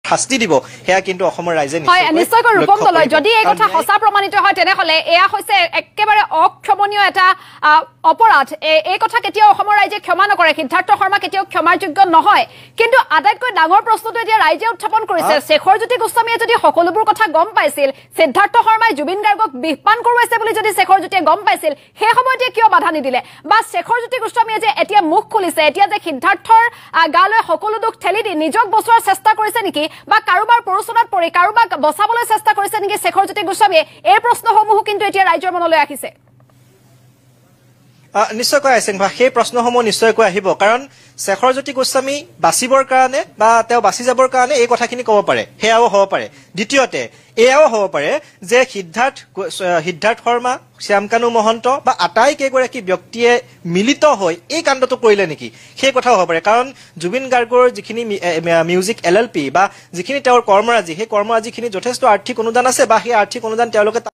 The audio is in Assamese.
শাস্তি দিব হেয়া কিন্তু অসমৰ ৰাইজে নিশ্চয়কৈ ৰূপম দলৈ যদি এই কথা সঁচা প্ৰমাণিত হয় তেনেহলে এয়া হৈছে একেবাৰে অক্ষমনীয় এটা অপৰাধ এই কথা কেতিয়াও অসমৰ ৰাইজে ক্ষমা নকৰে সিদ্ধাৰ্থ শৰ্মা কেতিয়াও ক্ষমাযোগ্য নহয় কিন্তু আটাইতকৈ ডাঙৰ প্ৰশ্নটো এতিয়া ৰাইজে উত্থাপন কৰিছে শেখৰজ্যোতি গোস্বামীয়ে যদি সকলোবোৰ কথা গম পাইছিল সিদ্ধাৰ্থ শৰ্মাই জুবিন গাৰ্গক বিহপান কৰোৱাইছে বুলি যদি শেখৰজ্যোতিয়ে গম পাইছিল সেই সময়তে কিয় বাধা নিদিলে বা শেখৰজ্যোতি গোস্বামীয়ে যে এতিয়া মুখ খুলিছে এতিয়া যে সিদ্ধাৰ্থৰ গালৈ সকলো দুখ ঠেলি দি নিজক বচোৱাৰ চেষ্টা কৰিছে নেকি বা কাৰোবাৰ পৰচনাত পৰি কাৰোবাক বচাবলৈ চেষ্টা কৰিছে নেকি শেখৰজ্যোতি গোস্বামীয়ে এই প্ৰশ্নসমূহ কিন্তু এতিয়া ৰাইজৰ মনলৈ আহিছে নিশ্চয়কৈ আছেন ভা সেই প্ৰশ্নসমূহ নিশ্চয়কৈ আহিব কাৰণ শেখৰজ্যোতি গোস্বামী বাচিবৰ কাৰণে বা তেওঁ বাচি যাবৰ কাৰণে এই কথাখিনি ক'ব পাৰে সেয়াও হ'ব পাৰে দ্বিতীয়তে এয়াও হ'ব পাৰে যে সিদ্ধাৰ্থ শৰ্মা শ্যামকানু মহন্ত বা আটাইকেইগৰাকী ব্যক্তিয়ে মিলিত হৈ এই কাণ্ডটো কৰিলে নেকি সেই কথাও হ'ব পাৰে কাৰণ জুবিন গাৰ্গৰ যিখিনি মিউজিক LLP বা যিখিনি তেওঁৰ কৰ্মৰাজি সেই কৰ্মৰাজিখিনি যথেষ্ট আৰ্থিক অনুদান আছে বা সেই আৰ্থিক অনুদান তেওঁলোকে